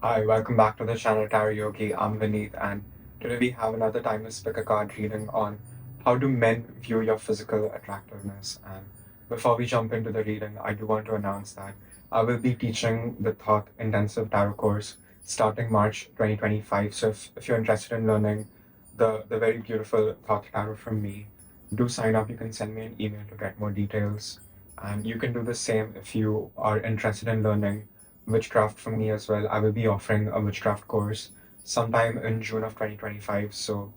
Hi, welcome back to the channel Tarot Yogi. I'm Vinit, and today we have another timeless pick a card reading on how do men view your physical attractiveness. And before we jump into the reading, I do want to announce that I will be teaching the Thoth Intensive Tarot course starting March 2025. So if you're interested in learning the very beautiful Thoth Tarot from me, do sign up. You can send me an email to get more details. And you can do the same if you are interested in learning witchcraft from me as well. I will be offering a witchcraft course sometime in June of 2025. So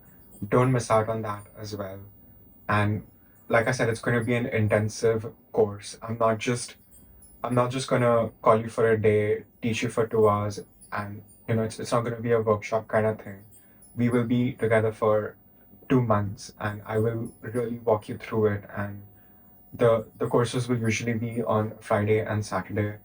don't miss out on that as well. And like I said, it's going to be an intensive course. I'm not just going to call you for a day, teach you for 2 hours, and it's not going to be a workshop kind of thing. We will be together for 2 months, and I will really walk you through it. And the courses will usually be on Friday and Saturday,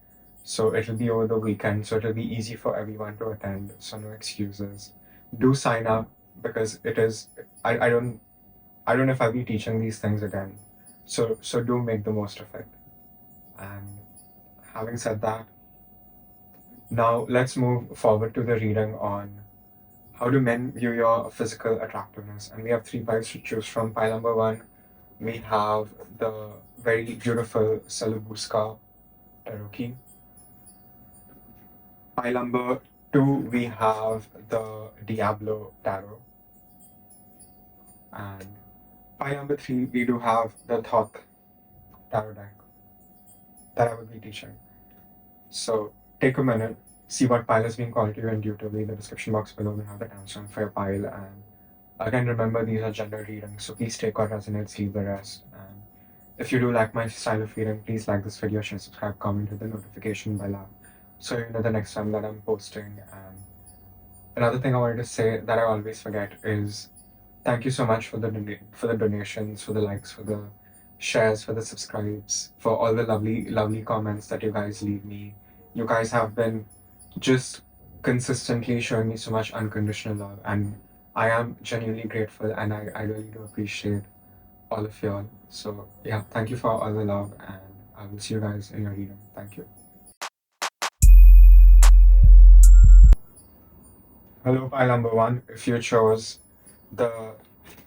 so it'll be over the weekend, so it'll be easy for everyone to attend, so no excuses. Do sign up because it is I don't know if I'll be teaching these things again. So do make the most of it. And having said that, now let's move forward to the reading on how do men view your physical attractiveness. And we have three piles to choose from. Pile number one, we have the very beautiful Salabuska Taroki. Pile number two, we have the Diablo Tarot. And pile number three, we do have the Thoth Tarot deck that I will be teaching. So take a minute, see what pile is being called to you intuitively. In the description box below, we have the timestamp for your pile. And again, remember these are gender readings, so please take what resonates, leave the rest. And if you do like my style of reading, please like this video, share, subscribe, comment, hit the notification bell up, so you know the next time that I'm posting. And another thing I wanted to say that I always forget is thank you so much for the donations, for the likes, for the shares, for the subscribes, for all the lovely comments that you guys leave me. You guys have been just consistently showing me so much unconditional love, and I am genuinely grateful, and I really do appreciate all of y'all. So yeah, thank you for all the love, and I will see you guys in your reading. Thank you. Hello, pile number one. If you chose the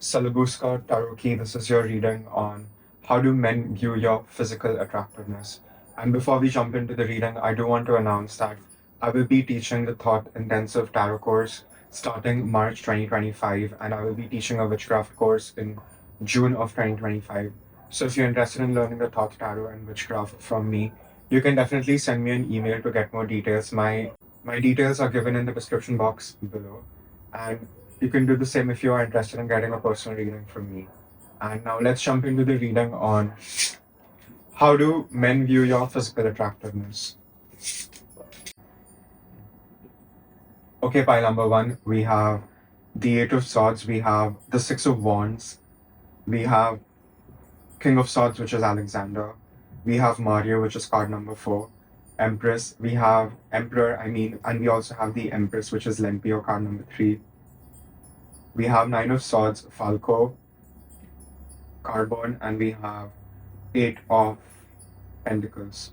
Salabuska Taroki, this is your reading on how do men view your physical attractiveness. And before we jump into the reading, I do want to announce that I will be teaching the Thoth Intensive Tarot course starting March 2025, and I will be teaching a witchcraft course in June of 2025. So if you're interested in learning the Thoth Tarot and witchcraft from me, you can definitely send me an email to get more details. My details are given in the description box below, and you can do the same if you are interested in getting a personal reading from me. And now let's jump into the reading on how do men view your physical attractiveness. Okay, pile number one, we have the Eight of Swords, we have the Six of Wands, we have King of Swords, which is Alexander, we have Mario, which is card number 4, Empress, we have Emperor, and we also have the Empress, which is Lempio, card number 3. We have Nine of Swords, Falco, Carbon, and we have Eight of Pentacles.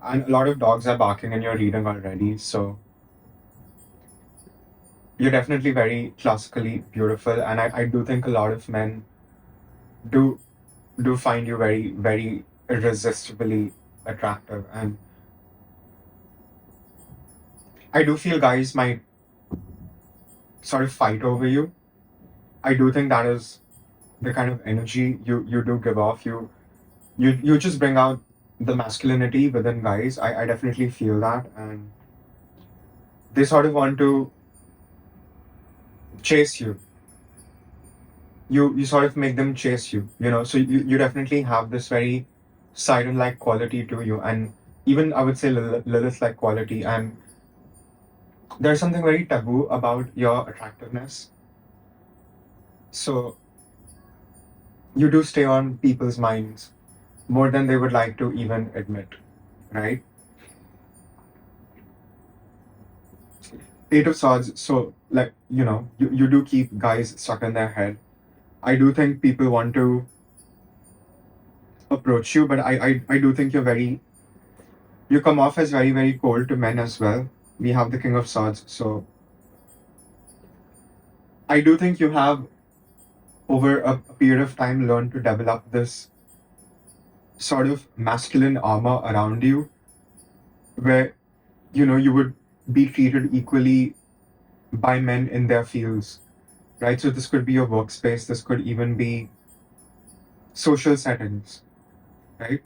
And a lot of dogs are barking in your reading already, so you're definitely very classically beautiful, and I do think a lot of men do find you very, very irresistibly attractive. And I do feel guys might sort of fight over you. I do think that is the kind of energy you do give off. You just bring out the masculinity within guys. I definitely feel that, and they sort of want to chase you. You sort of make them chase you, so you definitely have this very siren like quality to you, and even I would say Lilith like quality. And there's something very taboo about your attractiveness, so you do stay on people's minds more than they would like to even admit, right? Eight of Swords, so like, you do keep guys stuck in their head. I do think people want to approach you, but I do think you're very You come off as very, very cold to men as well. We have the King of Swords. So I do think you have, over a period of time, learned to develop this sort of masculine armor around you where, you would be treated equally by men in their fields, right? So this could be your workspace, this could even be social settings, right?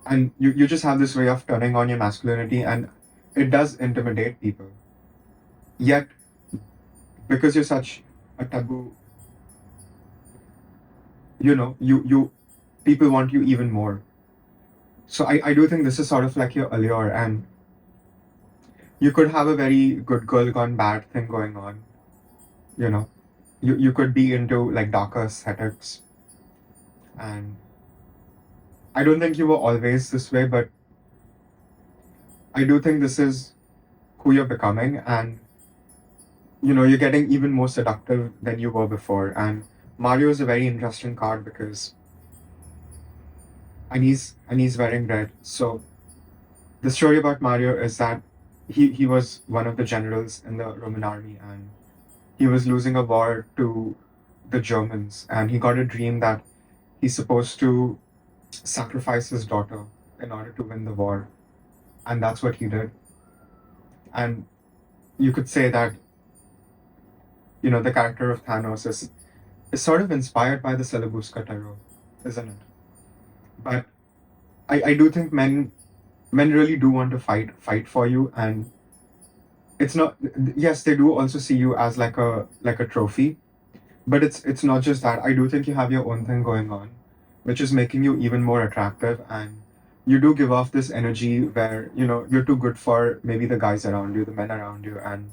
And you just have this way of turning on your masculinity, and it does intimidate people. Yet, because you're such a taboo, you people want you even more. So I do think this is sort of like your allure, and you could have a very good girl gone bad thing going on. You know, you could be into like darker aesthetics, and I don't think you were always this way, but I do think this is who you're becoming, and you're getting even more seductive than you were before. And Mario is a very interesting card because, and he's wearing red. So the story about Mario is that he was one of the generals in the Roman army, and he was losing a war to the Germans, and he got a dream that he's supposed to sacrifice his daughter in order to win the war, and that's what he did. And you could say that the character of Thanos is sort of inspired by the Celebuska tarot, isn't it? But I do think men really do want to fight for you, and it's not, yes, they do also see you as like a trophy, but it's not just that. I do think you have your own thing going on, which is making you even more attractive, and you do give off this energy where you're too good for maybe the guys around you, the men around you. And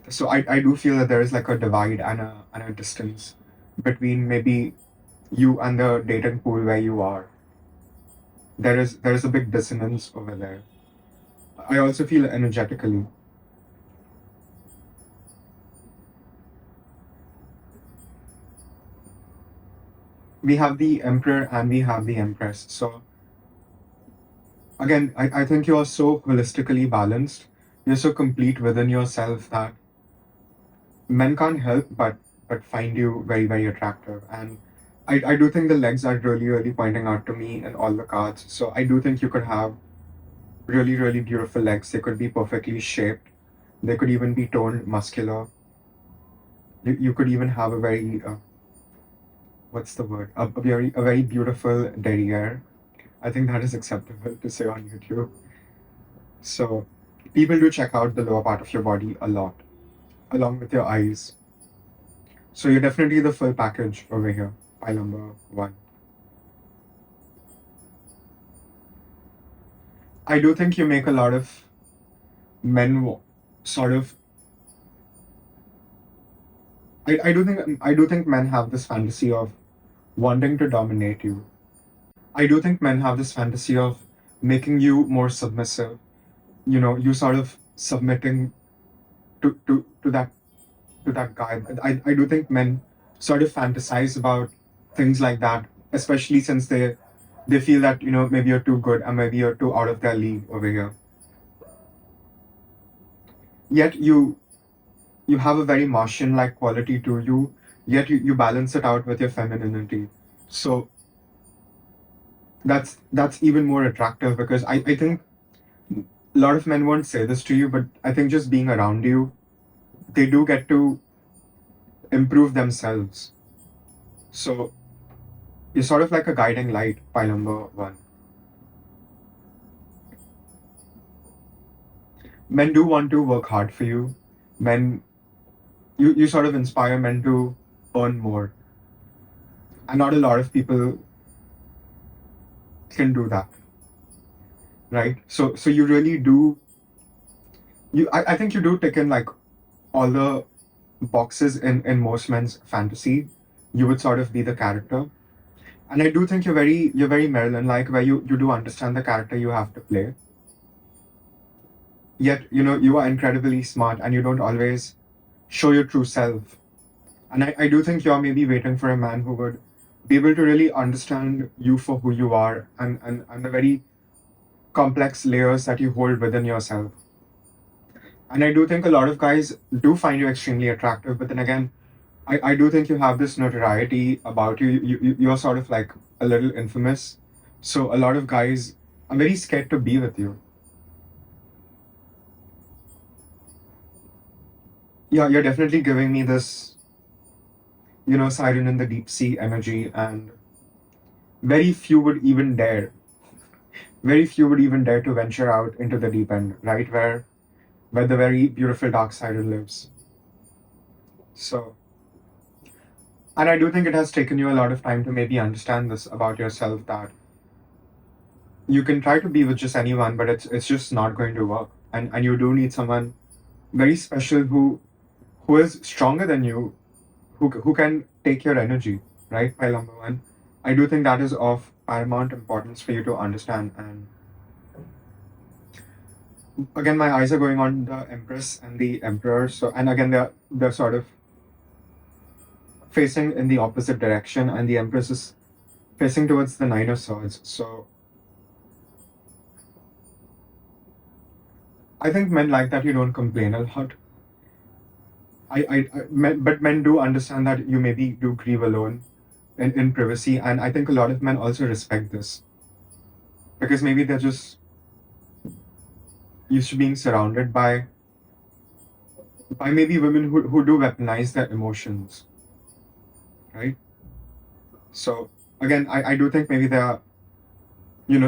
so I do feel that there is like a divide and a distance between maybe you and the dating pool where you are. There is a big dissonance over there. I also feel energetically. We have the Emperor and we have the Empress. So again, I think you're so holistically balanced. You're so complete within yourself that men can't help but find you very, very attractive. And I do think the legs are really, really pointing out to me in all the cards. So I do think you could have really, really beautiful legs. They could be perfectly shaped. They could even be toned, muscular. You could even have a very what's the word? A very beautiful derriere. I think that is acceptable to say on YouTube. So people do check out the lower part of your body a lot, along with your eyes. So you're definitely the full package over here, pile number one. I do think you make a lot of men sort of. I do think men have this fantasy of wanting to dominate you. I do think men have this fantasy of making you more submissive. You sort of submitting to that guy. I do think men sort of fantasize about things like that, especially since they feel that maybe you're too good and maybe you're too out of their league over here. Yet you have a very Martian like quality to you, yet you balance it out with your femininity. So that's even more attractive because I think a lot of men won't say this to you, but I think just being around you, they do get to improve themselves. So you're sort of like a guiding light, pile number one. Men do want to work hard for you. Men, you sort of inspire men to earn more. And not a lot of people can do that, right? So you really do. I think you do tick in like all the boxes in most men's fantasy. You would sort of be the character, and I do think you're very Marilyn like, where you do understand the character you have to play. Yet you are incredibly smart, and you don't always show your true self. And I do think you're maybe waiting for a man who would be able to really understand you for who you are, and the very complex layers that you hold within yourself. And I do think a lot of guys do find you extremely attractive, but then again, I do think you have this notoriety about you. You're sort of like a little infamous. So a lot of guys are very scared to be with you. Yeah, you're definitely giving me this, siren in the deep sea energy, and very few would even dare, very few would even dare to venture out into the deep end, right? Where the very beautiful dark siren lives. So, and I do think it has taken you a lot of time to maybe understand this about yourself, that you can try to be with just anyone, but it's just not going to work. And you do need someone very special who is stronger than you, who can take your energy, right? Pile number one. I do think that is of paramount importance for you to understand. And again, my eyes are going on the Empress and the Emperor. So, and again, they're sort of facing in the opposite direction, and the Empress is facing towards the Nine of Swords. So I think men like that you don't complain a lot. But men do understand that you maybe do grieve alone in privacy, and I think a lot of men also respect this because maybe they're just used to being surrounded by maybe women who do weaponize their emotions, right? So again, I do think maybe they're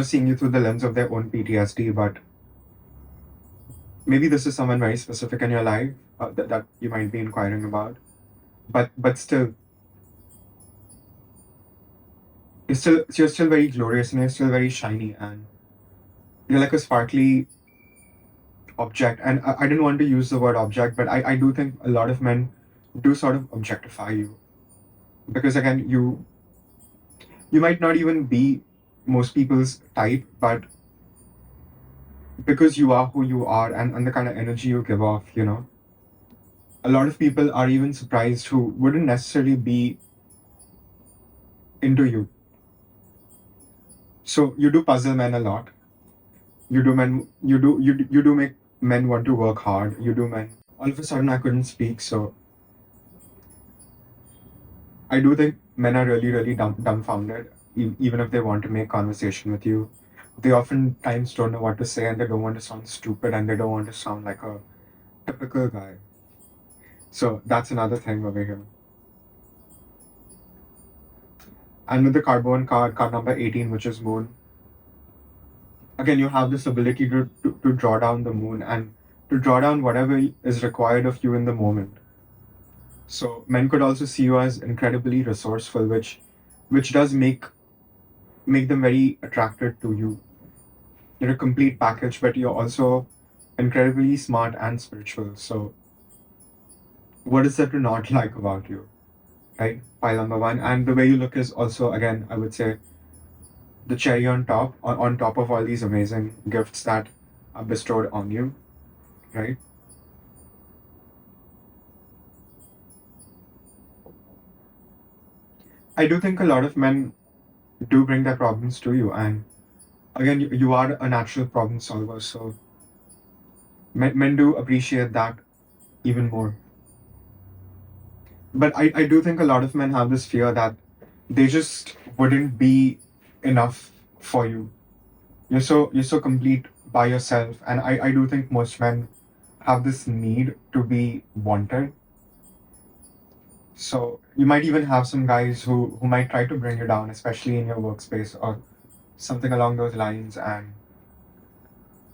seeing you through the lens of their own PTSD, but maybe this is someone very specific in your life that you might be inquiring about, but still, you're still very glorious and you're still very shiny, and you're like a sparkly object. And I didn't want to use the word object, but I do think a lot of men do sort of objectify you because again, you might not even be most people's type, but because you are who you are, and the kind of energy you give off, a lot of people are even surprised who wouldn't necessarily be into you. So you do puzzle men a lot. You do make men want to work hard. You do men. All of a sudden, I couldn't speak. So I do think men are really, really dumbfounded, even if they want to make conversation with you. They oftentimes don't know what to say, and they don't want to sound stupid, and they don't want to sound like a typical guy. So that's another thing over here. And with the carbon card number 18, which is moon, again, you have this ability to draw down the moon and to draw down whatever is required of you in the moment. So men could also see you as incredibly resourceful, which does make them very attracted to you. You're a complete package, but you're also incredibly smart and spiritual. So what is there to not like about you? Right? Pile number one. And the way you look is also, again, I would say, the cherry on top, on top of all these amazing gifts that are bestowed on you, right? I do think a lot of men do bring their problems to you, and again, you are a natural problem solver, so men do appreciate that even more. But I do think a lot of men have this fear that they just wouldn't be enough for you. You're so complete by yourself, and I do think most men have this need to be wanted. So you might even have some guys who might try to bring you down, especially in your workspace or something along those lines. And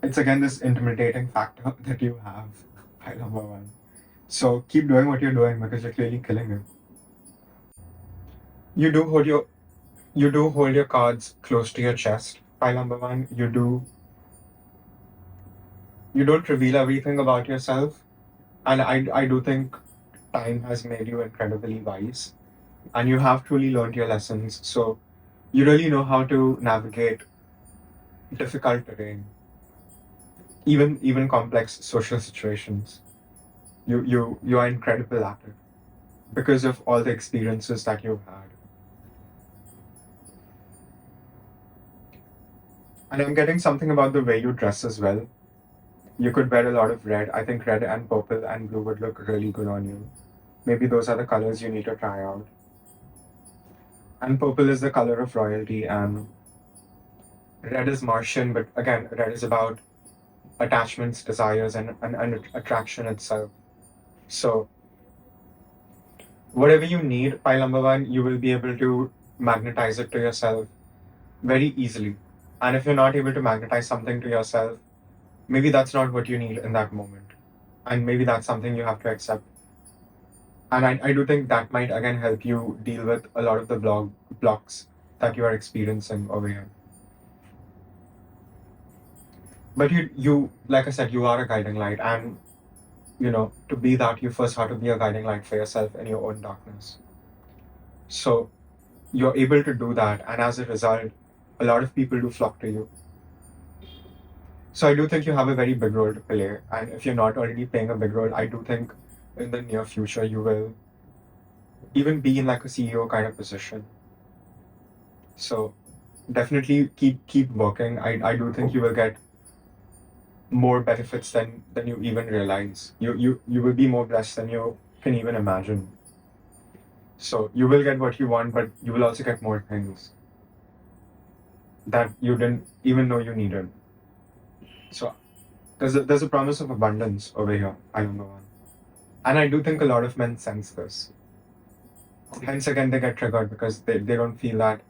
it's again this intimidating factor that you have, pile number one. So keep doing what you're doing because you're clearly killing it. You do hold your cards close to your chest, pile number one. You don't reveal everything about yourself. And I do think time has made you incredibly wise, and you have truly learned your lessons. So you really know how to navigate difficult terrain, even complex social situations. You are incredible at it because of all the experiences that you've had. And I'm getting something about the way you dress as well. You could wear a lot of red. I think red and purple and blue would look really good on you. Maybe those are the colors you need to try out. And purple is the color of royalty, and red is Martian, but again, red is about attachments, desires, and attraction itself. So, whatever you need, pile number one, you will be able to magnetize it to yourself very easily. And if you're not able to magnetize something to yourself, maybe that's not what you need in that moment. And maybe that's something you have to accept. And I do think that might again help you deal with a lot of the blocks that you are experiencing over here. But you like I said, you are a guiding light, and to be that, you first have to be a guiding light for yourself in your own darkness. So you're able to do that, and as a result, a lot of people do flock to you. So I do think you have a very big role to play, and if you're not already playing a big role, I do think in the near future you will even be in like a CEO kind of position. So definitely keep working. I do think you will get more benefits than you even realize. You will be more blessed than you can even imagine. So you will get what you want, but you will also get more things that you didn't even know you needed. So there's a promise of abundance over here. I don't know. And I do think a lot of men sense this. Hence again they get triggered because they don't feel that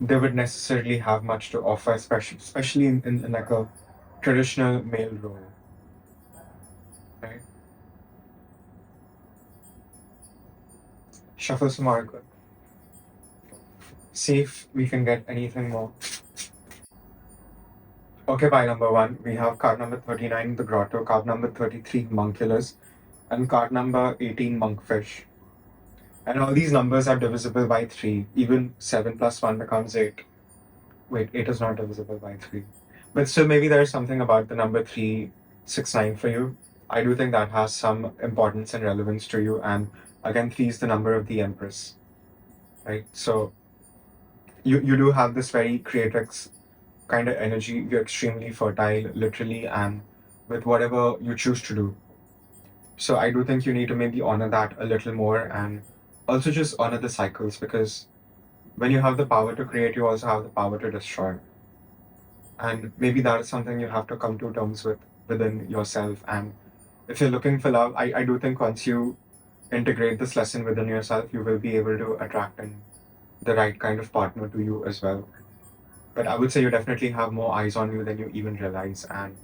they would necessarily have much to offer, especially in like a traditional male role. Right? Shuffle some oracle. See if we can get anything more. Okay, pile number one, we have card number 39, the grotto, card number 33, monkulus, and card number 18, monkfish. And all these numbers are divisible by 3. Even 7 plus 1 becomes 8. Wait, 8 is not divisible by 3. But still, maybe there's something about the number 369 for you. I do think that has some importance and relevance to you. And again, 3 is the number of the Empress. Right? So you do have this very creatrix kind of energy. You're extremely fertile, literally, and with whatever you choose to do. So I do think you need to maybe honor that a little more, and also just honor the cycles, because when you have the power to create, you also have the power to destroy. And maybe that is something you have to come to terms with within yourself. And if you're looking for love, I do think once you integrate this lesson within yourself, you will be able to attract the right kind of partner to you as well. But I would say you definitely have more eyes on you than you even realize, and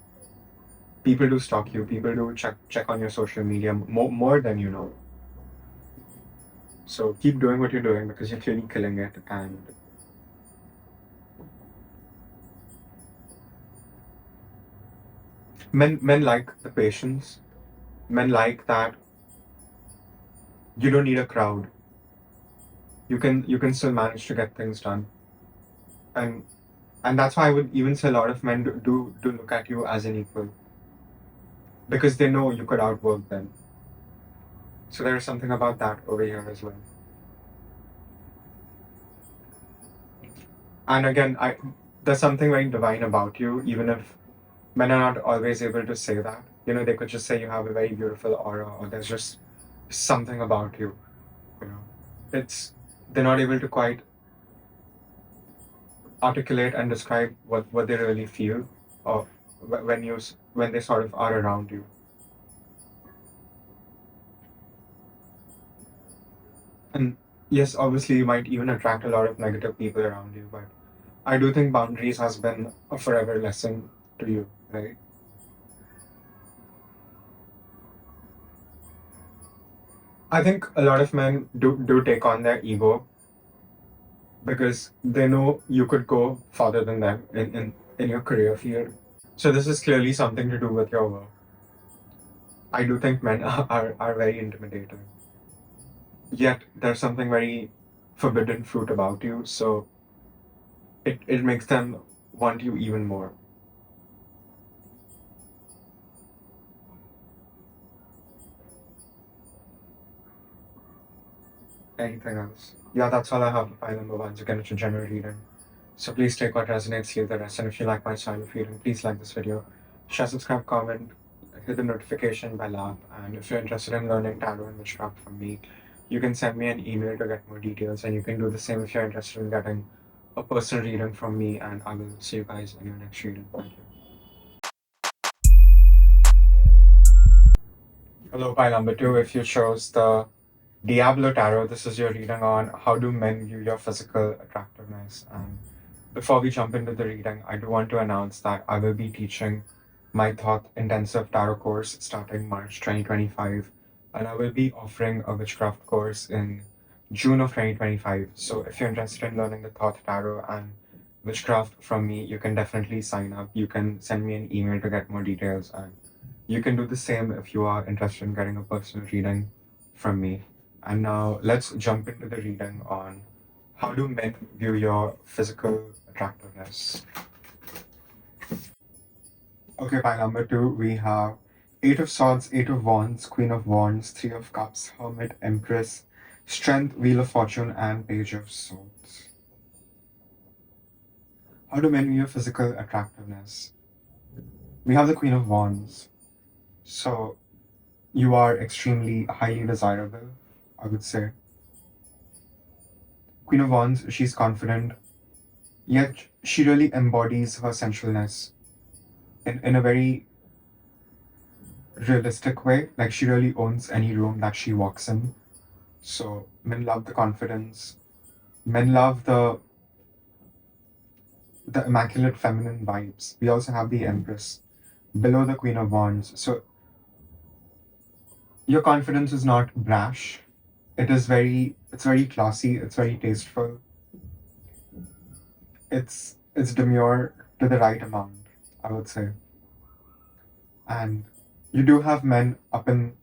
people do stalk you. People do check on your social media more than you know. So keep doing what you're doing because you're clearly killing it. And men like the patience. Men like that you don't need a crowd. You can still manage to get things done. And and that's why I would even say a lot of men do look at you as an equal, because they know you could outwork them. So there's something about that over here as well. And again, there's something very divine about you, even if men are not always able to say that. They could just say you have a very beautiful aura, or there's just something about you. You know, it's they're not able to quite articulate and describe what they really feel, or when they sort of are around you. And yes, obviously you might even attract a lot of negative people around you, but I do think boundaries has been a forever lesson to you, right? I think a lot of men do take on their ego because they know you could go farther than them in your career field. So this is clearly something to do with your work. I do think men are very intimidating. Yet there's something very forbidden fruit about you, so it makes them want you even more. Anything else? Yeah, that's all I have for file number one. So again, it's a general reading. So please take what resonates, leave the rest. And if you like my style of reading, please like this video, share, subscribe, comment, hit the notification bell up. And if you're interested in learning tarot and witchcraft from me, you can send me an email to get more details. And you can do the same if you're interested in getting a personal reading from me. And I will see you guys in your next reading. Thank you. Hello, pile number 2. If you chose the Diablo Tarot, this is your reading on how do men view your physical attractiveness. And before we jump into the reading, I do want to announce that I will be teaching my Thoth Intensive Tarot course starting March 2025, and I will be offering a witchcraft course in June of 2025. So if you're interested in learning the Thoth Tarot and witchcraft from me, you can definitely sign up. You can send me an email to get more details, and you can do the same if you are interested in getting a personal reading from me. And now let's jump into the reading on how do men view your physical attractiveness. Okay, pile number 2, we have Eight of Swords, Eight of Wands, Queen of Wands, Three of Cups, Hermit, Empress, Strength, Wheel of Fortune, and Page of Swords. How do men view your physical attractiveness? We have the Queen of Wands. So you are extremely highly desirable, I would say. Queen of Wands, she's confident, yet she really embodies her sensualness in a very realistic way. Like, she really owns any room that she walks in. So men love the confidence. Men love the immaculate feminine vibes. We also have the Empress below the Queen of Wands. So your confidence is not brash. It's very classy, it's very tasteful. It's demure to the right amount, I would say. And you do have men up in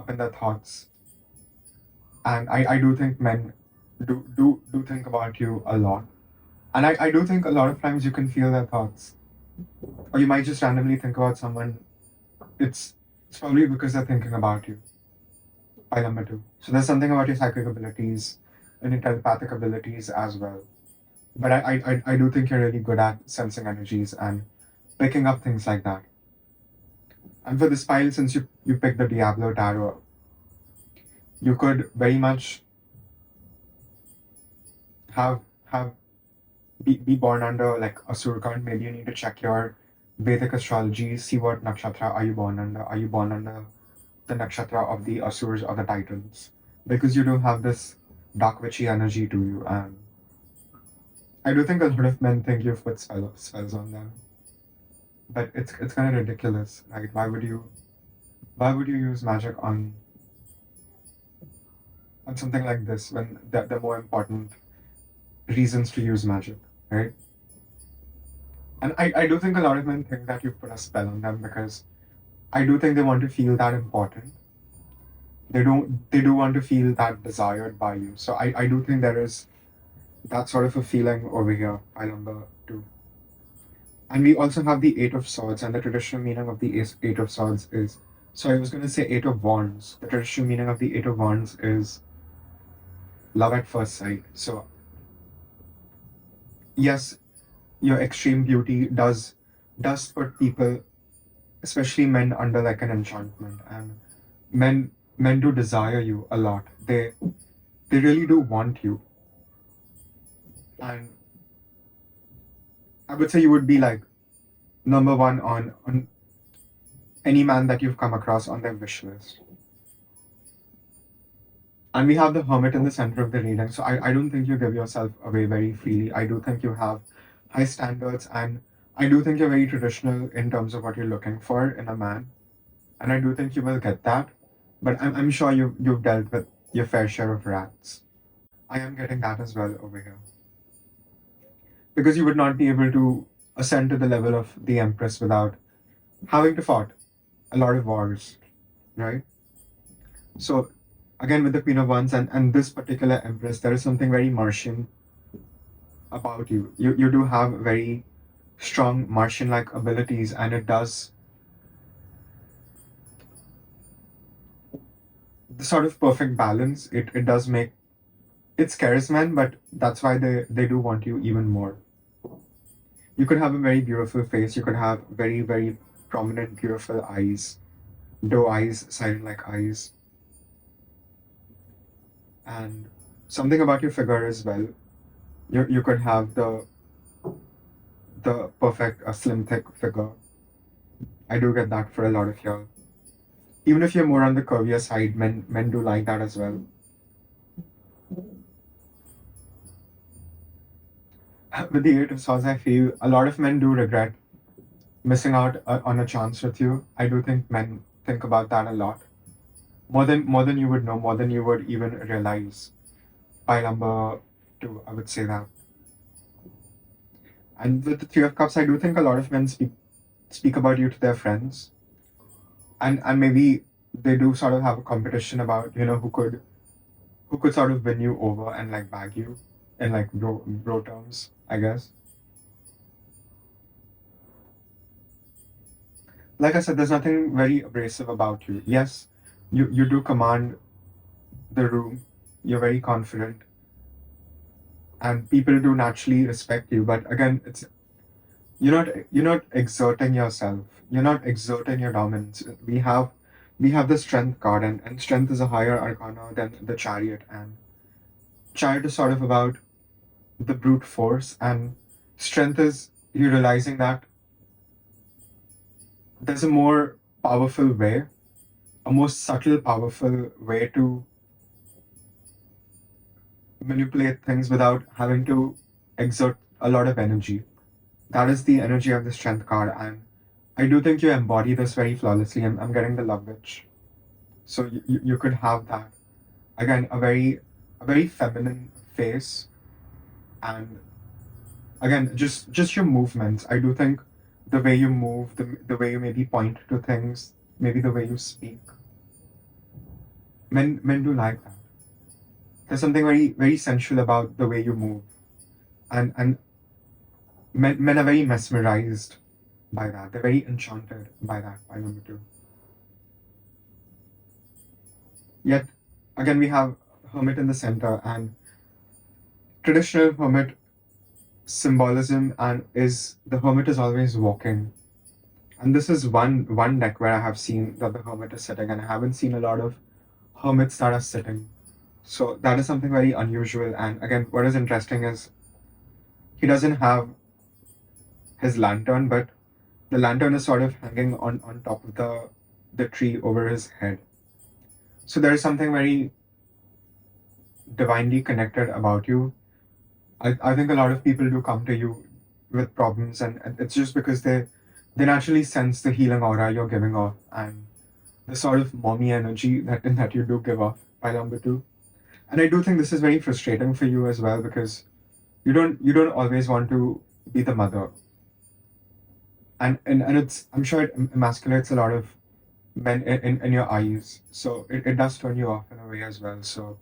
their thoughts. And I do think men do think about you a lot. And I do think a lot of times you can feel their thoughts. Or you might just randomly think about someone. It's probably because they're thinking about you. Pile number 2. So there's something about your psychic abilities and your telepathic abilities as well. But I do think you're really good at sensing energies and picking up things like that. And for this pile, since you picked the Diablo Tarot, you could very much be born under like a Surkand. Maybe you need to check your Vedic astrology, see what nakshatra are you born under. Are you born under the nakshatra of the Asurs or the Titans? Because you do have this dark witchy energy to you, and I do think a lot of men think you've put spells on them. But it's kind of ridiculous, right? Why would you use magic on something like this when there are more important reasons to use magic, right? And I do think a lot of men think that you've put a spell on them because I do think they want to feel that important. They do want to feel that desired by you. So I do think there is that sort of a feeling over here, pile number 2. And we also have the Eight of Swords, and the traditional meaning of the Eight of Swords is, so I was going to say Eight of Wands. The traditional meaning of the Eight of Wands is love at first sight. So yes, your extreme beauty does put people, especially men, under like an enchantment, and men do desire you a lot. They really do want you, and I would say you would be like number 1 on any man that you've come across on their wish list. And we have the Hermit in the center of the reading. So I don't think you give yourself away very freely. I do think you have high standards, and I do think you're very traditional in terms of what you're looking for in a man. And I do think you will get that. But I'm sure you've dealt with your fair share of rats. I am getting that as well over here. Because you would not be able to ascend to the level of the Empress without having to fight a lot of wars, right? So again, with the Queen of Wands and this particular Empress, there is something very Martian about you. You do have very strong Martian-like abilities, and it does the sort of perfect balance. It does make it scares men, but that's why they do want you even more. You could have a very beautiful face. You could have very, very prominent, beautiful eyes, doe eyes, siren like eyes, and something about your figure as well. You could have the perfect slim thick figure. I do get that for a lot of y'all. Even if you're more on the curvier side, men do like that as well. With the Eight of Swords, I feel a lot of men do regret missing out on a chance with you. I do think men think about that a lot, more than you would know, more than you would even realize. By number two, I would say that. And with the Three of Cups, I do think a lot of men speak about you to their friends, and maybe they do sort of have a competition about who could sort of win you over and like bag you in like bro terms, I guess. Like I said, there's nothing very abrasive about you. Yes, you do command the room. You're very confident, and people do naturally respect you. But again, it's you're not exerting yourself. You're not exerting your dominance. We have the strength card, and strength is a higher arcana than the chariot, and chariot is sort of about the brute force, and strength is you realizing that there's a more powerful way, a more subtle, powerful way to manipulate things without having to exert a lot of energy. That is the energy of the strength card, and I do think you embody this very flawlessly. I'm getting the love witch, so you could have that again, a very feminine face, and again, just your movements. I do think the way you move, the way you maybe point to things, maybe the way you speak, men do like that. There's something very very sensual about the way you move, and men are very mesmerized by that. They're very enchanted by that. By number two. Yet again, we have hermit in the center, and traditional hermit symbolism and is the hermit is always walking. And this is one deck where I have seen that the hermit is sitting, and I haven't seen a lot of hermits that are sitting. So that is something very unusual. And again, what is interesting is he doesn't have his lantern, but the lantern is sort of hanging on top of the tree over his head. So there is something very divinely connected about you. I think a lot of people do come to you with problems, and it's just because they naturally sense the healing aura you're giving off, and the sort of mommy energy that you do give off by number two. And I do think this is very frustrating for you as well, because you don't always want to be the mother, and it's, I'm sure it emasculates a lot of men in your eyes, so it does turn you off in a way as well. So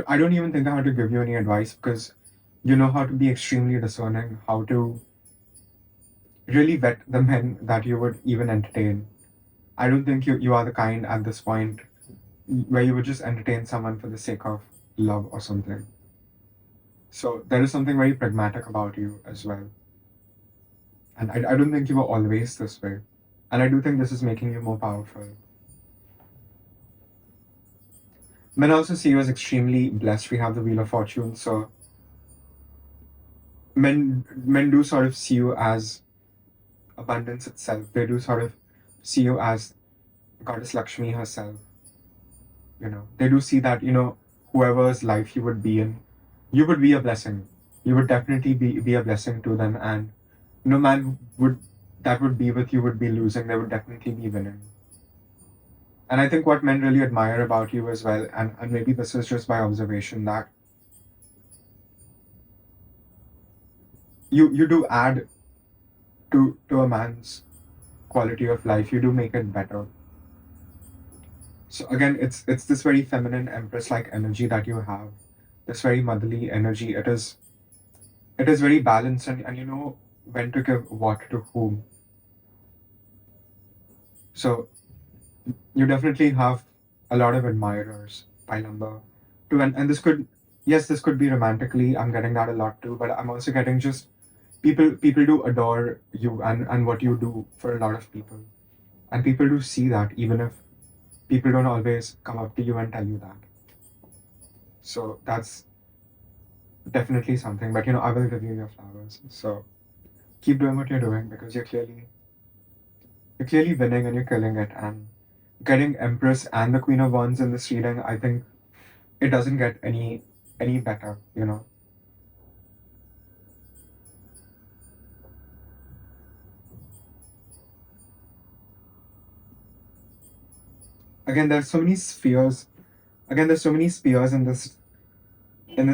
I don't even think I have to give you any advice, because you know how to be extremely discerning, how to really vet the men that you would even entertain. I don't think you are the kind at this point where you would just entertain someone for the sake of love or something. So there is something very pragmatic about you as well. And I don't think you were always this way. And I do think this is making you more powerful. Men also see you as extremely blessed. We have the Wheel of Fortune, so men do sort of see you as abundance itself. They do sort of see you as Goddess Lakshmi herself. They do see that, whoever's life you would be in, you would be a blessing. You would definitely be a blessing to them, and no man would be with you would be losing. They would definitely be winning. And I think what men really admire about you as well, and maybe this is just by observation, that you do add to a man's quality of life. You do make it better. So again, it's this very feminine empress like energy that you have, this very motherly energy. It is very balanced, and you know when to give what to whom. So you definitely have a lot of admirers by number two, and this could yes, this could be romantically. I'm getting that a lot too, but I'm also getting just people do adore you and what you do for a lot of people. And people do see that even if people don't always come up to you and tell you that. So that's definitely something. But I will give you your flowers. So keep doing what you're doing because you're clearly winning and you're killing it. And getting Empress and the Queen of Wands in this reading, I think it doesn't get any better. Again, there's so many spheres. Again, there's so many spheres in this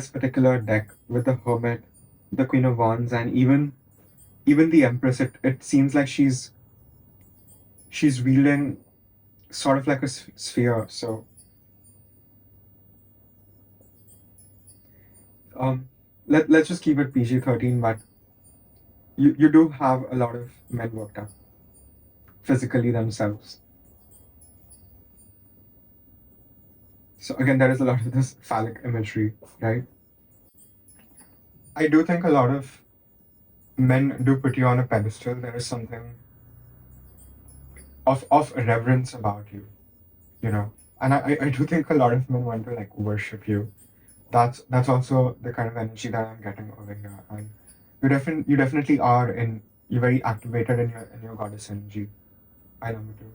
particular deck with the Hermit, the Queen of Wands, and even the Empress. It seems like she's wielding sort of like a sphere. So um, let's just keep it PG-13. But you do have a lot of men worked up physically themselves. So again, there is a lot of this phallic imagery, right? I do think a lot of men do put you on a pedestal. There is something of reverence about you. And I do think a lot of men want to like worship you. That's also the kind of energy that I'm getting over here. And you definitely are you're very activated in your goddess energy. I number two.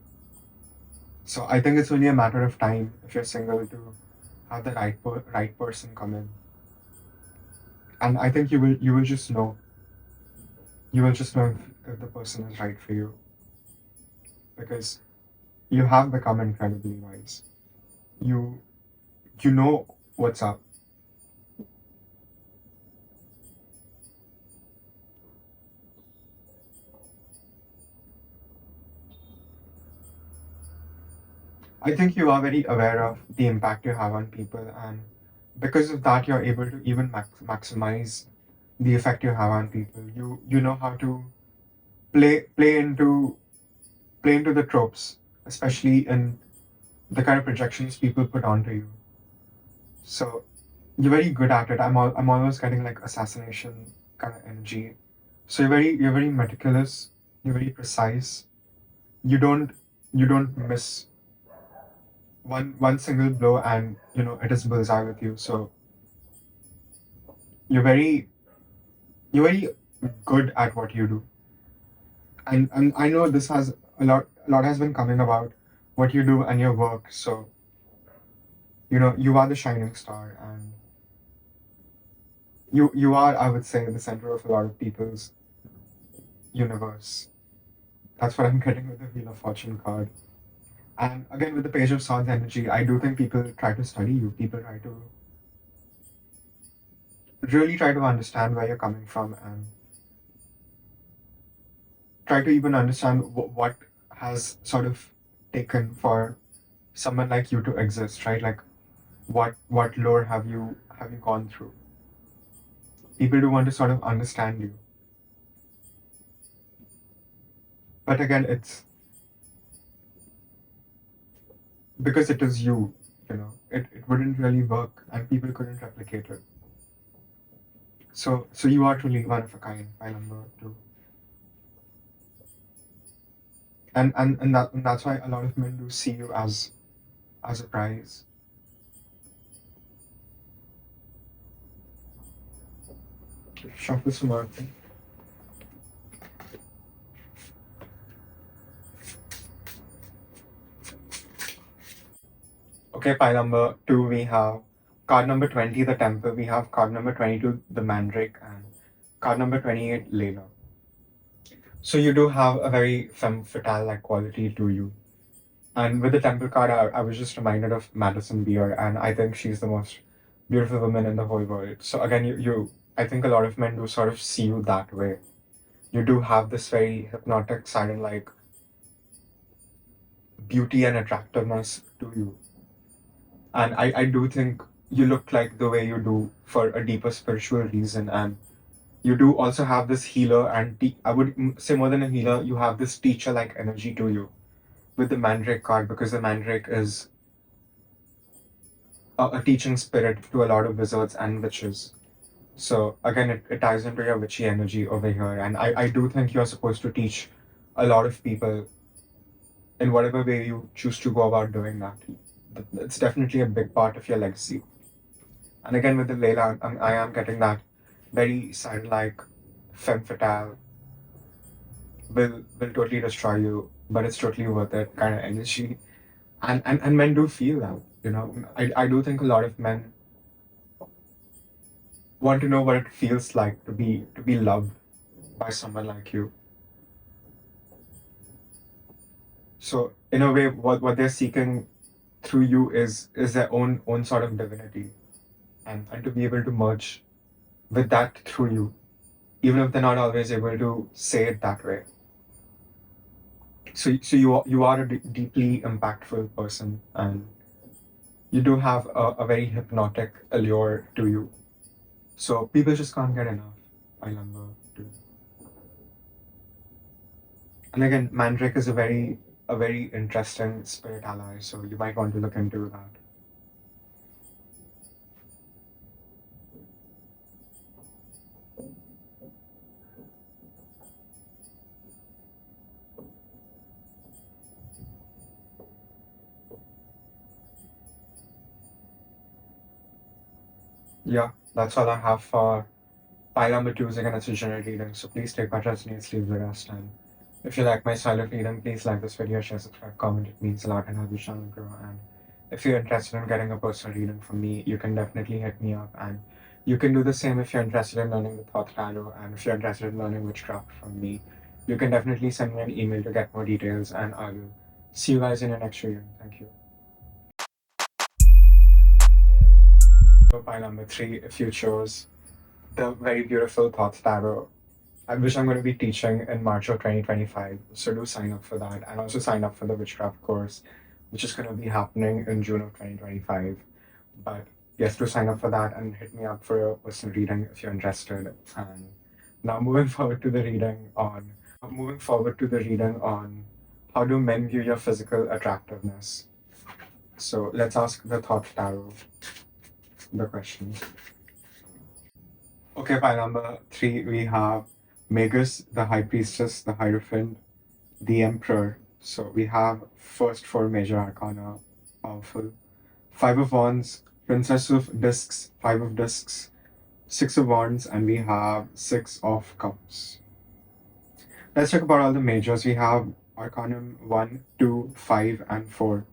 So I think it's only a matter of time if you're single to have the right person come in. And I think you will just know. You will just know if the person is right for you because you have become incredibly wise. You know what's up. I think you are very aware of the impact you have on people, and because of that, you're able to even maximize the effect you have on people. You know how to play play into the tropes, especially in the kind of projections people put onto you. So you're very good at it. I'm almost getting like assassination kind of energy. So you're very meticulous. You're very precise. You don't miss one single blow, and it is bullseye with you. So you're very you're very good at what you do. And I know this has a lot has been coming about what you do and your work. So you are the shining star, and you are, I would say, the center of a lot of people's universe. That's what I'm getting with the Wheel of Fortune card. And again, with the Page of Swords energy, I do think people try to study you. People try to understand where you're coming from and try to even understand what has sort of taken for someone like you to exist, right? Like what lore have you gone through? People do want to sort of understand you, but again, it's because it is you. It wouldn't really work, and people couldn't replicate it. So you are truly one of a kind by number two, and that's why a lot of men do see you as a prize. Shuffle some more. Okay, pile number two, we have card number 20, the Temple. We have card number 22, the Mandrake, and card number 28, Layla. So you do have a very femme fatale like quality to you. And with the Temple card, I was just reminded of Madison Beer, and I think she's the most beautiful woman in the whole world. So again, I think a lot of men do sort of see you that way. You do have this very hypnotic, silent like beauty and attractiveness to you. And I do think you look like the way you do for a deeper spiritual reason. And you do also have this healer and I would say more than a healer, you have this teacher like energy to you with the Mandrake card, because the Mandrake is a teaching spirit to a lot of wizards and witches. So again, it ties into your witchy energy over here. And I do think you're supposed to teach a lot of people in whatever way you choose to go about doing that. It's definitely a big part of your legacy. And again, with the Layla, I am getting that very silent-like femme fatale will totally destroy you, but it's totally worth it kind of energy. And men do feel that, you know. I do think a lot of men want to know what it feels like to be loved by someone like you. So in a way, what they're seeking through you is their own sort of divinity, and to be able to merge with that through you, even if they're not always able to say it that way. So you are a deeply impactful person, and you do have a very hypnotic allure to you. So people just can't get enough. I remember too. And again, Mandrake is a very interesting spirit ally, so you might want to look into that. Yeah, that's all I have for pile number two is again it's a general reading, so please take what resonates, leave the rest. And if you like my style of reading, please like this video, share, subscribe, comment. It means a lot and helps the channel grow. And if you're interested in getting a personal reading from me, you can definitely hit me up. And you can do the same if you're interested in learning the Thoth Tarot, and if you're interested in learning witchcraft from me, you can definitely send me an email to get more details. And I will see you guys in the next reading. Thank you. So pile number three, if you chose the very beautiful Thoth Tarot, which I'm going to be teaching in March of 2025. So do sign up for that, and also sign up for the witchcraft course, which is going to be happening in June of 2025. But yes, do sign up for that and hit me up for a personal reading if you're interested. And now moving forward to the reading on how do men view your physical attractiveness. So let's ask the Thoth Tarot the question. Okay, pile number three, we have Magus, the High Priestess, the Hierophant, the Emperor. So we have first four major arcana, powerful. Five of Wands, Princess of Discs, Five of Discs, Six of Wands, and we have Six of Cups. Let's talk about all the majors. We have Arcanum 1, 2, 5, and 4.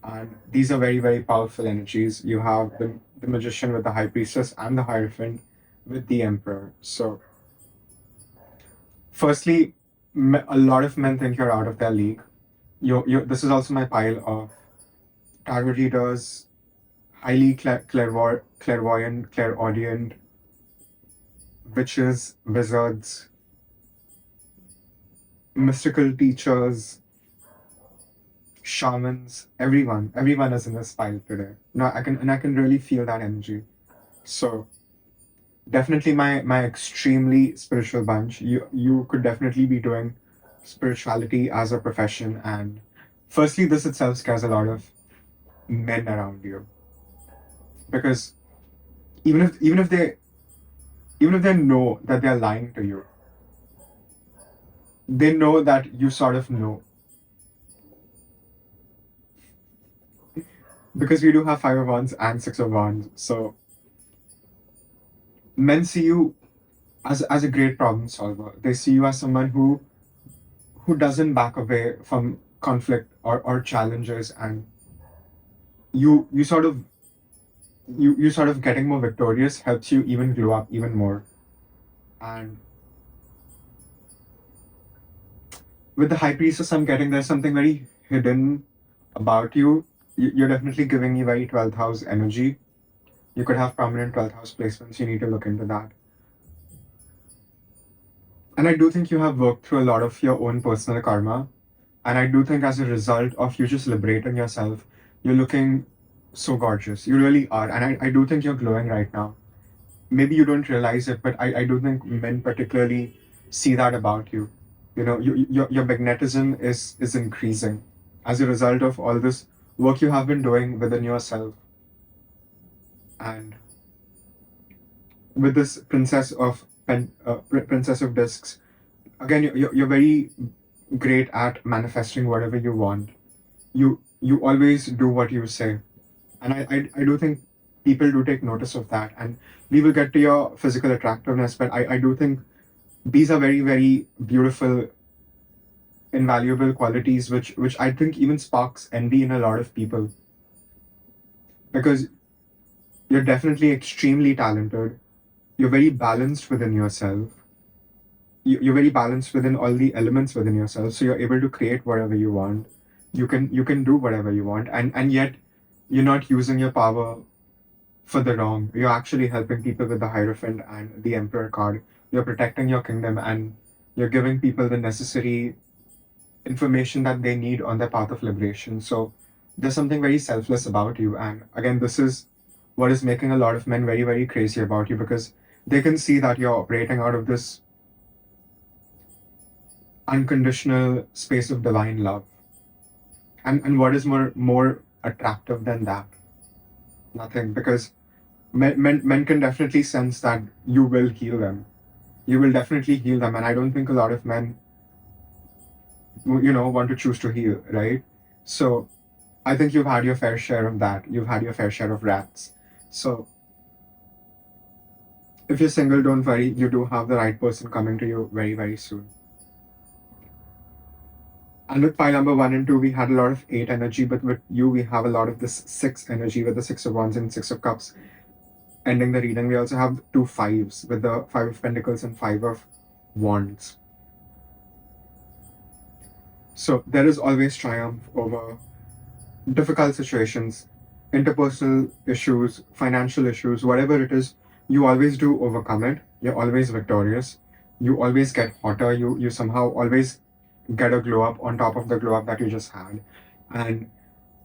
And these are very, very powerful energies. You have the Magician with the High Priestess and the Hierophant with the Emperor. So firstly, a lot of men think you're out of their league. This is also my pile of tarot readers, highly clairvoyant, clairaudient, witches, wizards, mystical teachers, shamans. Everyone is in this pile today. No, I can really feel that energy. So definitely my extremely spiritual bunch. You could definitely be doing spirituality as a profession, and firstly this itself scares a lot of men around you, because even if they know that they're lying to you, they know that you sort of know, because we do have Five of Wands and Six of Wands. So men see you as a great problem solver. They see you as someone who doesn't back away from conflict or challenges, and you sort of getting more victorious helps you even glow up even more. And with the High Priestess, I'm getting there's something very hidden about you. You're definitely giving me very 12th house energy. You could have prominent 12th house placements. You need to look into that. And I do think you have worked through a lot of your own personal karma. And I do think as a result of you just liberating yourself, you're looking so gorgeous. You really are. And I do think you're glowing right now. Maybe you don't realize it, but I do think men particularly see that about you. You know, your magnetism is increasing as a result of all this work you have been doing within yourself. And with this princess of discs, again, you're very great at manifesting whatever you want. You always do what you say, and I do think people do take notice of that. And we will get to your physical attractiveness, but I do think these are very, very beautiful, invaluable qualities, which I think even sparks envy in a lot of people, because you're definitely extremely talented. You're very balanced within yourself. You're very balanced within all the elements within yourself, so you're able to create whatever you want. You can do whatever you want, and yet you're not using your power for the wrong. You're actually helping people with the Hierophant and the Emperor card. You're protecting your kingdom, and you're giving people the necessary information that they need on their path of liberation. So there's something very selfless about you. And again, this is what is making a lot of men very, very crazy about you, because they can see that you're operating out of this unconditional space of divine love. And what is more attractive than that? Nothing, because men can definitely sense that you will heal them. You will definitely heal them, and I don't think a lot of men, want to choose to heal, right? So I think you've had your fair share of that. You've had your fair share of rats. So if you're single, don't worry. You do have the right person coming to you very, very soon. And with pile number 1 and 2, we had a lot of 8 energy, but with you, we have a lot of this 6 energy with the 6 of Wands and 6 of Cups. Ending the reading, we also have 2 5s with the 5 of Pentacles and 5 of Wands. So there is always triumph over difficult situations, interpersonal issues, financial issues, whatever it is, you always do overcome it. You're always victorious. You always get hotter. You somehow always get a glow up on top of the glow up that you just had. And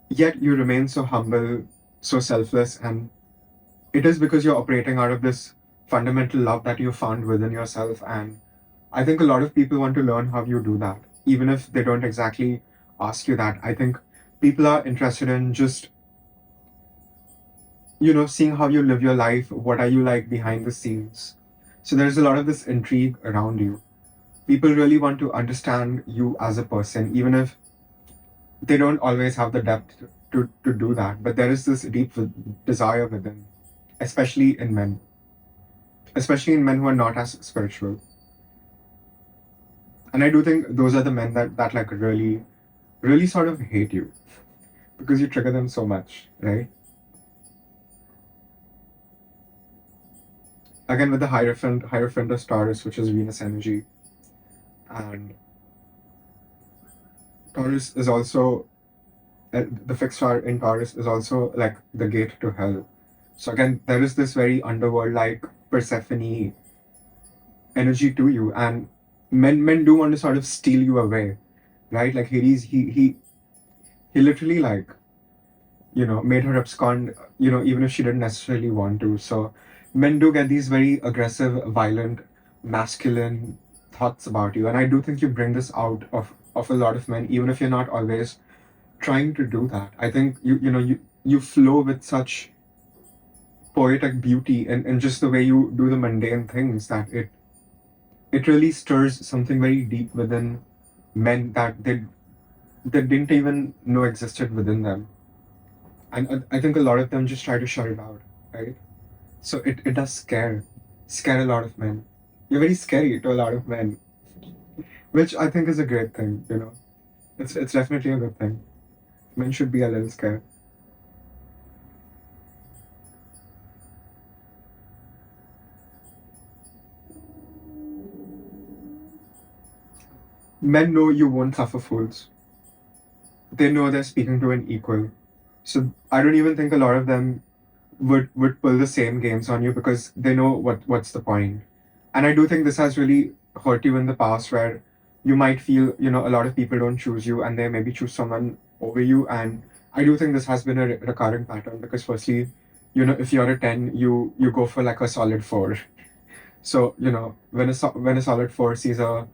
yet you remain so humble, so selfless, and it is because you're operating out of this fundamental love that you found within yourself. And I think a lot of people want to learn how you do that, even if they don't exactly ask you that. I think people are interested in just, seeing how you live your life. What are you like behind the scenes? So there's a lot of this intrigue around you. People really want to understand you as a person, even if they don't always have the depth to do that. But there is this deep desire within, especially in men who are not as spiritual. And I do think those are the men that like really, really sort of hate you because you trigger them so much, right? Again, with the Hierophant of Taurus, which is Venus energy. And Taurus is also, the fixed star in Taurus is also like the gate to hell. So again, there is this very underworld-like Persephone energy to you, and men do want to sort of steal you away, right? Like Hades, he literally like, made her abscond, even if she didn't necessarily want to. So men do get these very aggressive, violent, masculine thoughts about you, and I do think you bring this out of a lot of men, even if you're not always trying to do that. I think you flow with such poetic beauty and just the way you do the mundane things that it really stirs something very deep within men that they didn't even know existed within them. And I think a lot of them just try to shut it out, right? So it does scare a lot of men. You're very scary to a lot of men, which I think is a great thing, It's definitely a good thing. Men should be a little scared. Men know you won't suffer fools. They know they're speaking to an equal. So I don't even think a lot of them would pull the same games on you because they know what's the point. And I do think this has really hurt you in the past, where you might feel, a lot of people don't choose you and they maybe choose someone over you. And I do think this has been a recurring pattern because firstly, if you're a 10, you go for like a solid 4. So, when a solid 4 sees an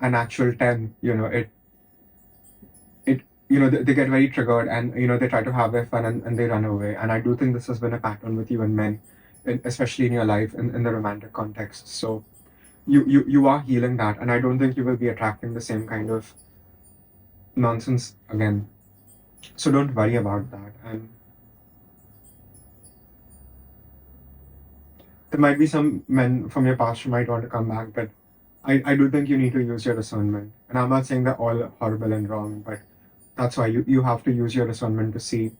actual 10, it they get very triggered, and they try to have their fun, and they run away. And I do think this has been a pattern with you and men, especially in your life, in the romantic context. So you are healing that, and I don't think you will be attracting the same kind of nonsense again. So don't worry about that. And there might be some men from your past who might want to come back, but I do think you need to use your discernment. And I'm not saying they're all horrible and wrong, but that's why you have to use your discernment to see,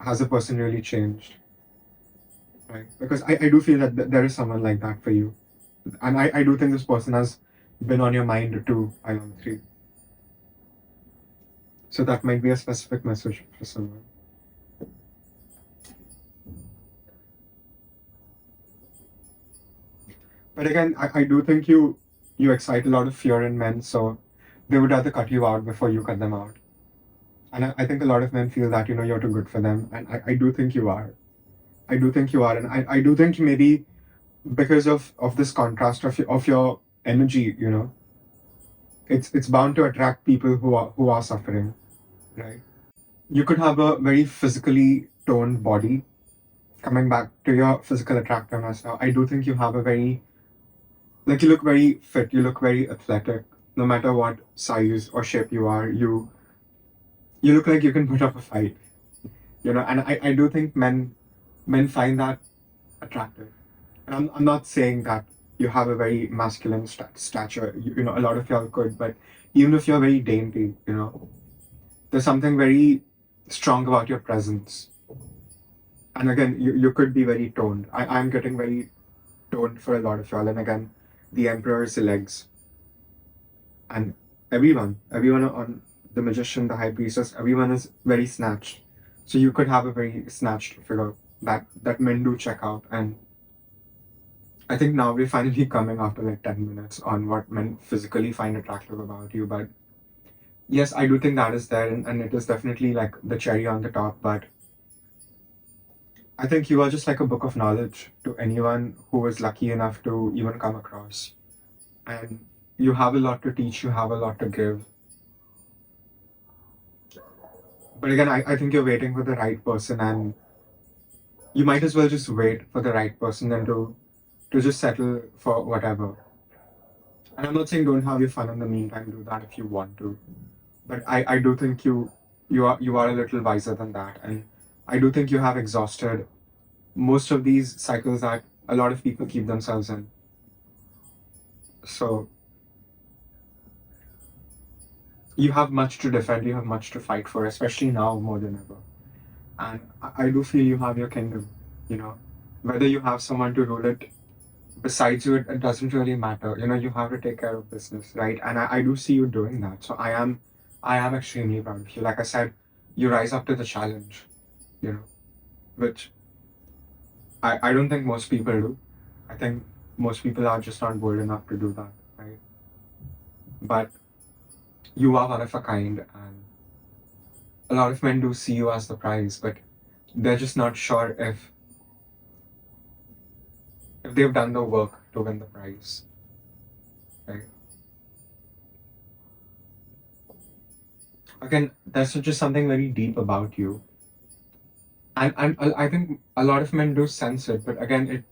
has a person really changed, right? Because I do feel that there is someone like that for you. And I do think this person has been on your mind too, ironically. So that might be a specific message for someone. But again, I do think you excite a lot of fear in men, so they would rather cut you out before you cut them out. And I think a lot of men feel that, you're too good for them. And I do think you are. I do think you are. And I do think maybe because of this contrast of your energy, it's bound to attract people who are suffering, right? You could have a very physically toned body. Coming back to your physical attractiveness now, I do think you have a very, like, you look very fit, you look very athletic. No matter what size or shape you are, you look like you can put up a fight. And I do think men find that attractive. And I'm not saying that you have a very masculine stature. A lot of y'all could, but even if you're very dainty, there's something very strong about your presence. And again, you could be very toned. I'm getting very toned for a lot of y'all. And again, the Emperor's legs. And everyone on the Magician, the High Priestess, everyone is very snatched. So you could have a very snatched figure that men do check out. And I think now we're finally coming after like 10 minutes on what men physically find attractive about you. But yes, I do think that is there, and it is definitely like the cherry on the top. But I think you are just like a book of knowledge to anyone who is lucky enough to even come across. And you have a lot to teach, you have a lot to give. But again, I think you're waiting for the right person, and you might as well just wait for the right person than to just settle for whatever. And I'm not saying don't have your fun in the meantime, do that if you want to. But I do think you are a little wiser than that. And I do think you have exhausted most of these cycles that a lot of people keep themselves in. So you have much to defend, you have much to fight for, especially now more than ever. And I do feel you have your kingdom, Whether you have someone to rule it besides you, it doesn't really matter. You have to take care of business, right? And I do see you doing that. So I am extremely proud of you. Like I said, you rise up to the challenge, which I don't think most people do. I think most people are just not bold enough to do that, right? But you are one of a kind, and a lot of men do see you as the prize, but they're just not sure if they've done the work to win the prize, right? Again, there's just something very deep about you. And I think a lot of men do sense it, but again,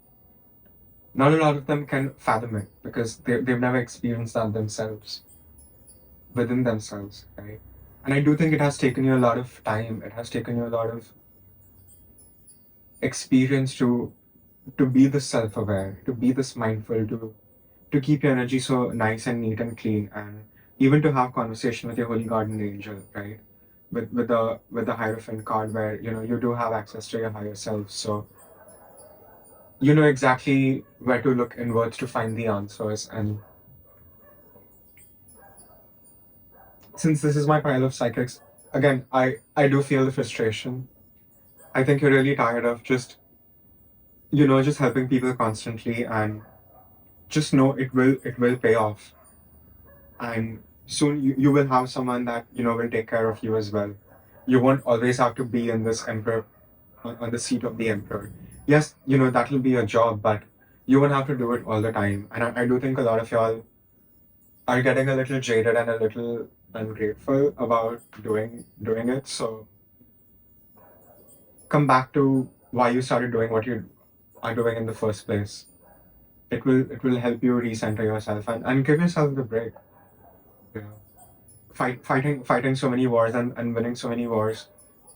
not a lot of them can fathom it because they've never experienced that themselves, within themselves, right? And I do think it has taken you a lot of time. It has taken you a lot of experience to be this self-aware, to be this mindful, to keep your energy so nice and neat and clean, and even to have conversation with your holy guardian angel, right? With the Hierophant card, where you do have access to your higher self, so you know exactly where to look inwards to find the answers. And since this is my pile of psychics, again, I do feel the frustration. I think you're really tired of just just helping people constantly, and just know it will pay off. And soon you will have someone that will take care of you as well. You won't always have to be in this emperor on the seat of the emperor. Yes, that'll be your job, but you won't have to do it all the time. And I do think a lot of y'all are getting a little jaded and a little ungrateful about doing it. So come back to why you started doing what you are doing in the first place. It will help you recenter yourself and give yourself the break. You know, fighting so many wars and winning so many wars.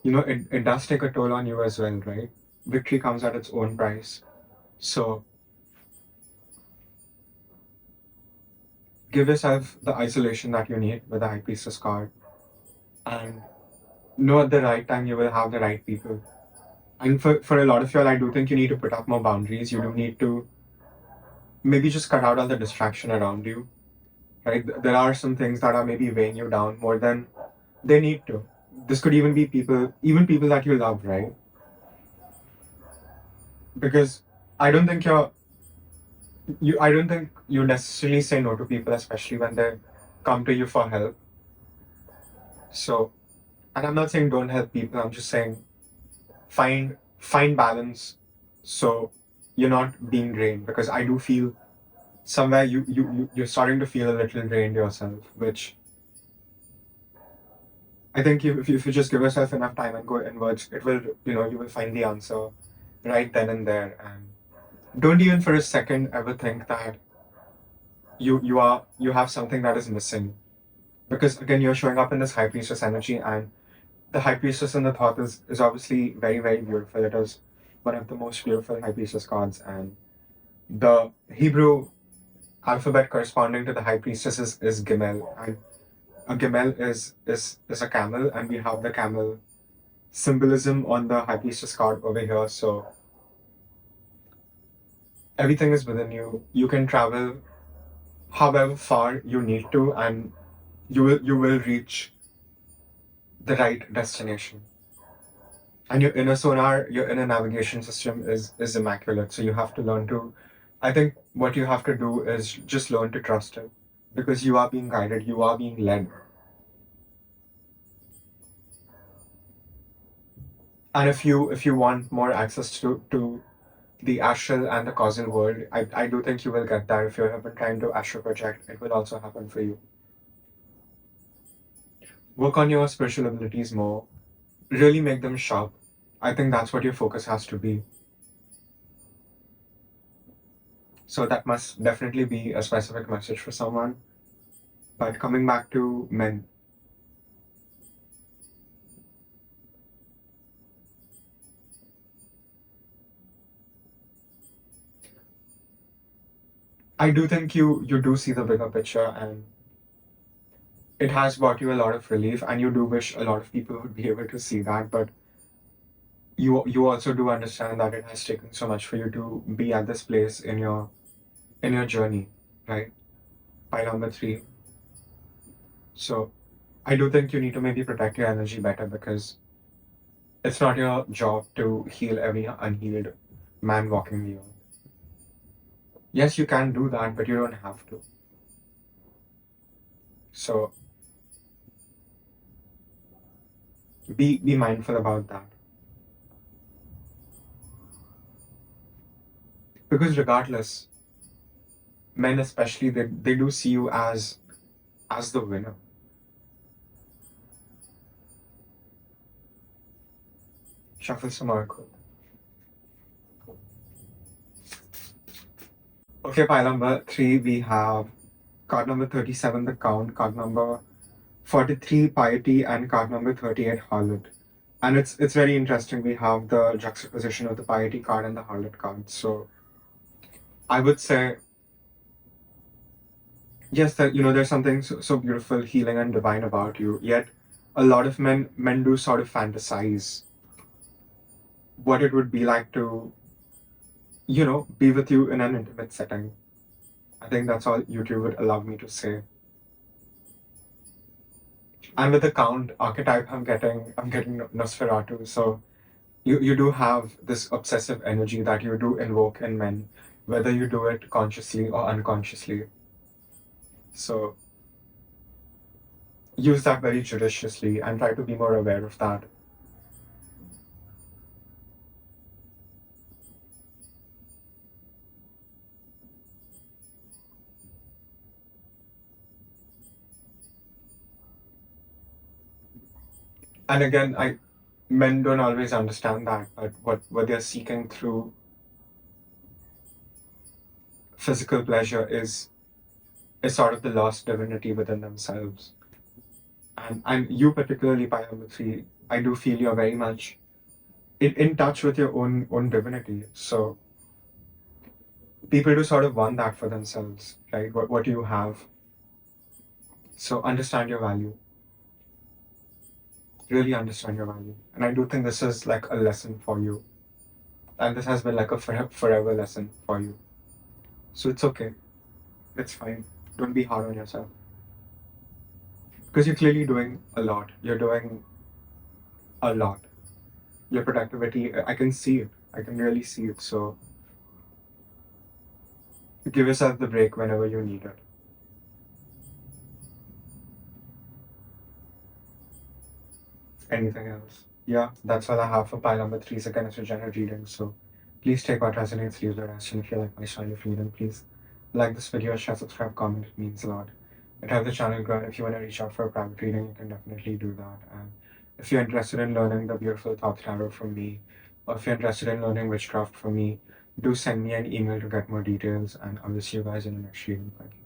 It does take a toll on you as well, right? Victory comes at its own price. So give yourself the isolation that you need with the High Priestess card, and know at the right time you will have the right people. And for a lot of y'all, I do think you need to put up more boundaries. You do need to maybe just cut out all the distraction around you, right? There are some things that are maybe weighing you down more than they need to. This could even be people, even people that you love, right? Because I don't think I don't think you necessarily say no to people, especially when they come to you for help. So, and I'm not saying don't help people. I'm just saying find balance, so you're not being drained. Because I do feel somewhere you're starting to feel a little drained yourself, which I think if you just give yourself enough time and go inwards, it will, you will find the answer right then and there. And don't even for a second ever think that you have something that is missing, because again you're showing up in this high priestess energy, and the high priestess in the Thoth is obviously very, very beautiful. It is one of the most beautiful high priestess cards, and the Hebrew alphabet corresponding to the high priestess is Gimel, and a Gimel is a camel, and we have the camel symbolism on the high priestess card over here. So everything is within you. You can travel however far you need to, and you will reach the right destination. And your inner sonar, your inner navigation system is immaculate. So you have to learn to. I think what you have to do is just learn to trust it, because you are being guided, you are being led. And if you want more access to the astral and the causal world, I do think you will get that. If you have been trying to astral project, it will also happen for you. Work on your spiritual abilities more. Really make them sharp. I think that's what your focus has to be. So that must definitely be a specific message for someone. But coming back to men, I do think you do see the bigger picture, and it has brought you a lot of relief, and you do wish a lot of people would be able to see that. But you also do understand that it has taken so much for you to be at this place in your journey, right? By number three. So I do think you need to maybe protect your energy better, because it's not your job to heal every unhealed man walking the earth. Yes, you can do that, but you don't have to. So be mindful about that. Because regardless, men especially, they do see you as the winner. Shuffle some oracle. Okay, pile number three, we have card number 37, the Count, card number 43, Piety, and card number 38, Harlot. And it's very interesting. We have the juxtaposition of the Piety card and the Harlot card. So I would say, yes, that there's something so beautiful, healing, and divine about you. Yet a lot of men do sort of fantasize what it would be like to be with you in an intimate setting. I think that's all YouTube would allow me to say. And with the Count archetype, I'm getting Nosferatu. So you do have this obsessive energy that you do invoke in men, whether you do it consciously or unconsciously. So use that very judiciously and try to be more aware of that. And again, men don't always understand that, but what they're seeking through physical pleasure is sort of the lost divinity within themselves. And you particularly, by number three, I do feel you're very much in touch with your own divinity. So people do sort of want that for themselves, right? What do you have? So understand your value. Really understand your value. And I do think this is like a lesson for you. And this has been like a forever lesson for you. So it's okay. It's fine. Don't be hard on yourself. Because you're clearly doing a lot. You're doing a lot. Your productivity, I can see it. I can really see it. So give yourself the break whenever you need it. Anything else? Yeah, that's all I have for pile number three, again, it's a general reading. So please take what resonates, leave the rest. And if you like my style of reading, please like this video, share, subscribe, comment. It means a lot. It helps the channel grow. If you want to reach out for a private reading, you can definitely do that. And if you're interested in learning the beautiful Thoth tarot from me, or if you're interested in learning witchcraft from me, do send me an email to get more details. And I will see you guys in the next reading. Thank you.